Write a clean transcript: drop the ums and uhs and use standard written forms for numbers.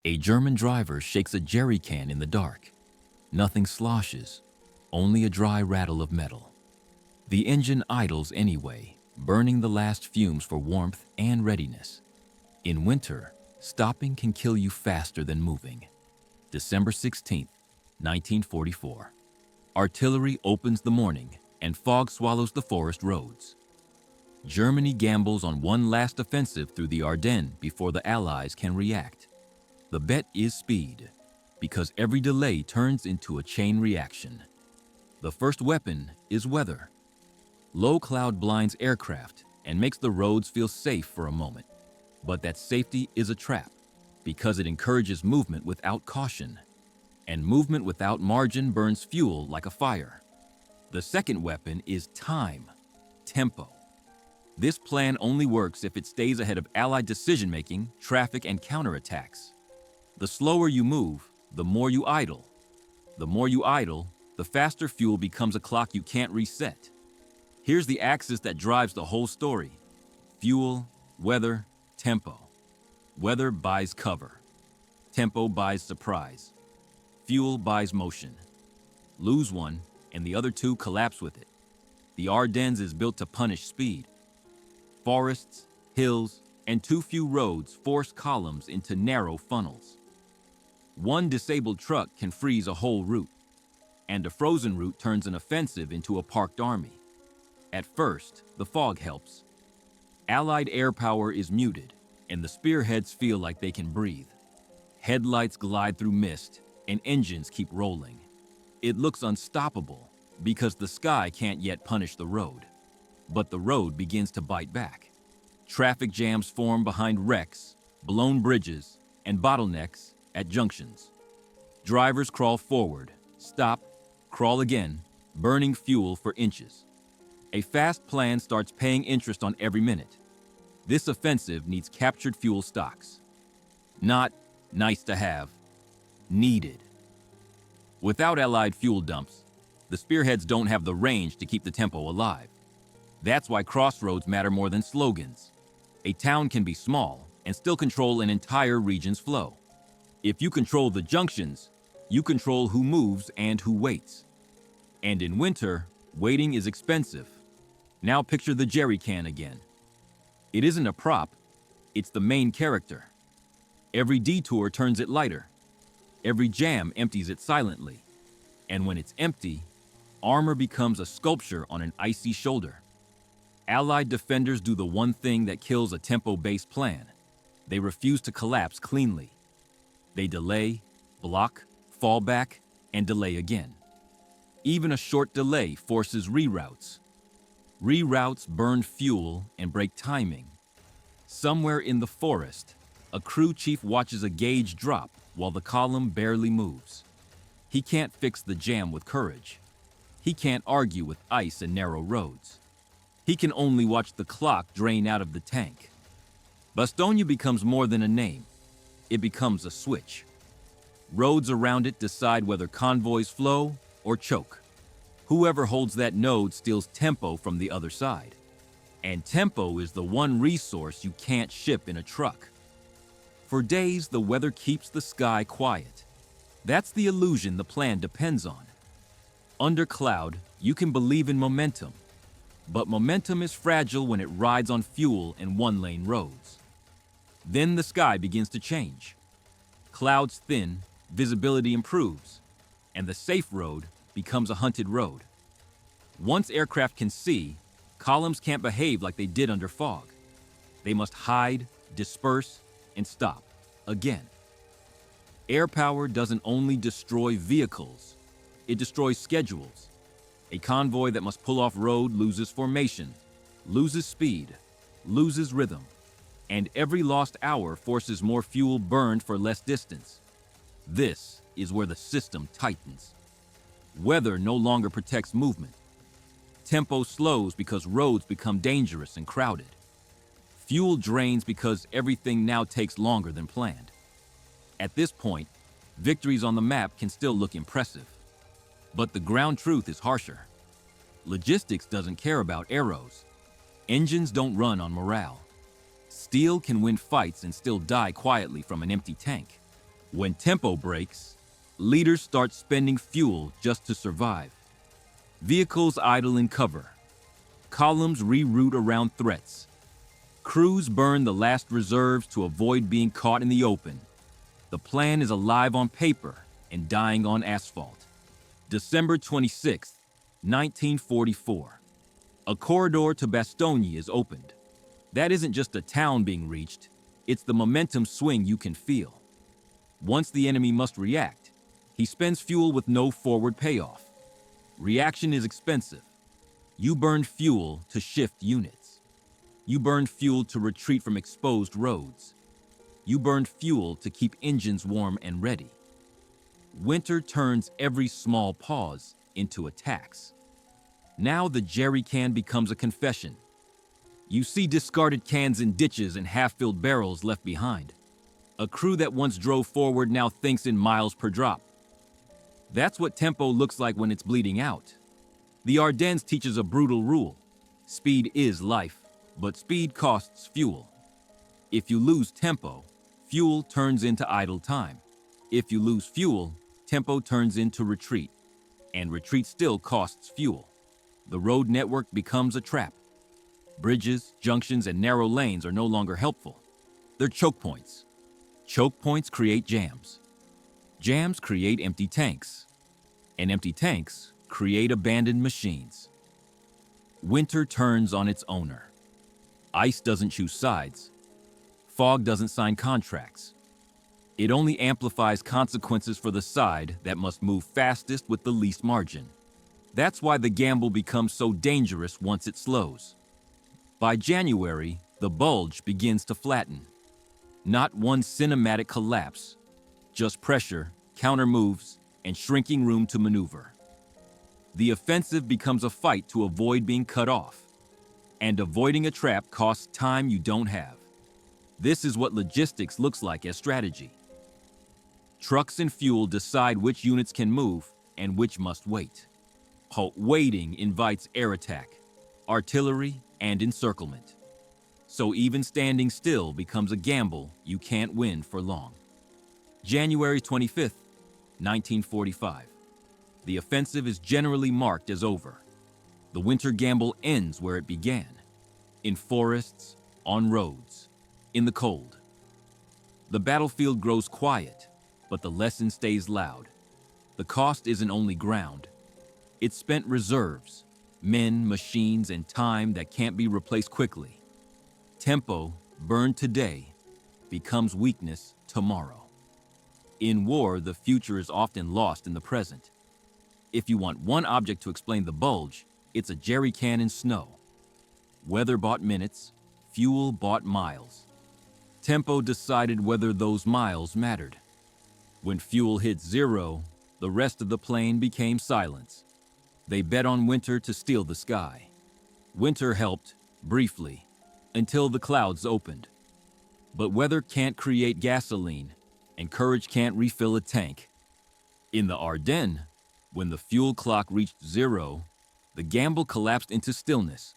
A German driver shakes a jerry can in the dark. Nothing sloshes, only a dry rattle of metal. The engine idles anyway, burning the last fumes for warmth and readiness. In winter, stopping can kill you faster than moving. December 16th, 1944. Artillery opens the morning, and fog swallows the forest roads. Germany gambles on one last offensive through the Ardennes before the Allies can react. The bet is speed, because every delay turns into a chain reaction. The first weapon is weather. Low cloud blinds aircraft and makes the roads feel safe for a moment. But that safety is a trap, because it encourages movement without caution. And movement without margin burns fuel like a fire. The second weapon is time, tempo. This plan only works if it stays ahead of Allied decision-making, traffic, and counterattacks. The slower you move, the more you idle. The more you idle, the faster fuel becomes a clock you can't reset. Here's the axis that drives the whole story. Fuel, weather, tempo. Weather buys cover. Tempo buys surprise. Fuel buys motion. Lose one, and the other two collapse with it. The Ardennes is built to punish speed. Forests, hills, and too few roads force columns into narrow funnels. One disabled truck can freeze a whole route, and a frozen route turns an offensive into a parked army. At first, the fog helps. Allied air power is muted, and the spearheads feel like they can breathe. Headlights glide through mist, and engines keep rolling. It looks unstoppable because the sky can't yet punish the road. But the road begins to bite back. Traffic jams form behind wrecks, blown bridges, and bottlenecks at junctions. Drivers crawl forward, stop, crawl again, burning fuel for inches. A fast plan starts paying interest on every minute. This offensive needs captured fuel stocks. Not nice to have, needed. Without Allied fuel dumps, the spearheads don't have the range to keep the tempo alive. That's why crossroads matter more than slogans. A town can be small and still control an entire region's flow. If you control the junctions, you control who moves and who waits. And in winter, waiting is expensive. Now picture the jerry can again. It isn't a prop, it's the main character. Every detour turns it lighter. Every jam empties it silently. And when it's empty, armor becomes a sculpture on an icy shoulder. Allied defenders do the one thing that kills a tempo-based plan. They refuse to collapse cleanly. They delay, block, fall back, and delay again. Even a short delay forces reroutes. Reroutes burn fuel and break timing. Somewhere in the forest, a crew chief watches a gauge drop while the column barely moves. He can't fix the jam with courage. He can't argue with ice and narrow roads. He can only watch the clock drain out of the tank. Bastogne becomes more than a name. It becomes a switch. Roads around it decide whether convoys flow or choke. Whoever holds that node steals tempo from the other side. And tempo is the one resource you can't ship in a truck. For days, the weather keeps the sky quiet. That's the illusion the plan depends on. Under cloud, you can believe in momentum. But momentum is fragile when it rides on fuel and one-lane roads. Then the sky begins to change. Clouds thin, visibility improves, and the safe road becomes a hunted road. Once aircraft can see, columns can't behave like they did under fog. They must hide, disperse, and stop again. Air power doesn't only destroy vehicles, it destroys schedules. A convoy that must pull off road loses formation, loses speed, loses rhythm, and every lost hour forces more fuel burned for less distance. This is where the system tightens. Weather no longer protects movement. Tempo slows because roads become dangerous and crowded. Fuel drains because everything now takes longer than planned. At this point, victories on the map can still look impressive. But the ground truth is harsher. Logistics doesn't care about arrows. Engines don't run on morale. Steel can win fights and still die quietly from an empty tank. When tempo breaks, leaders start spending fuel just to survive. Vehicles idle in cover. Columns reroute around threats. Crews burn the last reserves to avoid being caught in the open. The plan is alive on paper and dying on asphalt. December 26, 1944. A corridor to Bastogne is opened. That isn't just a town being reached, it's the momentum swing you can feel. Once the enemy must react, he spends fuel with no forward payoff. Reaction is expensive. You burn fuel to shift units. You burn fuel to retreat from exposed roads. You burn fuel to keep engines warm and ready. Winter turns every small pause into attacks. Now the jerry can becomes a confession. You see discarded cans in ditches and half-filled barrels left behind. A crew that once drove forward now thinks in miles per drop. That's what tempo looks like when it's bleeding out. The Ardennes teaches a brutal rule. Speed is life, but speed costs fuel. If you lose tempo, fuel turns into idle time. If you lose fuel, tempo turns into retreat. And retreat still costs fuel. The road network becomes a trap. Bridges, junctions, and narrow lanes are no longer helpful. They're choke points. Choke points create jams. Jams create empty tanks. And empty tanks create abandoned machines. Winter turns on its owner. Ice doesn't choose sides. Fog doesn't sign contracts. It only amplifies consequences for the side that must move fastest with the least margin. That's why the gamble becomes so dangerous once it slows. By January, the bulge begins to flatten. Not one cinematic collapse, just pressure, counter moves, and shrinking room to maneuver. The offensive becomes a fight to avoid being cut off. And avoiding a trap costs time you don't have. This is what logistics looks like as strategy. Trucks and fuel decide which units can move and which must wait. Waiting invites air attack, artillery, and encirclement. So even standing still becomes a gamble you can't win for long. January 25th, 1945. The offensive is generally marked as over. The winter gamble ends where it began, in forests, on roads, in the cold. The battlefield grows quiet, but the lesson stays loud. The cost isn't only ground. It's spent reserves, men, machines, and time that can't be replaced quickly. Tempo, burned today, becomes weakness tomorrow. In war, the future is often lost in the present. If you want one object to explain the bulge, it's a jerry can in snow. Weather bought minutes, fuel bought miles. Tempo decided whether those miles mattered. When fuel hit zero, the rest of the plane became silence. They bet on winter to steal the sky. Winter helped, briefly, until the clouds opened. But weather can't create gasoline, and courage can't refill a tank. In the Ardennes, when the fuel clock reached zero, the gamble collapsed into stillness.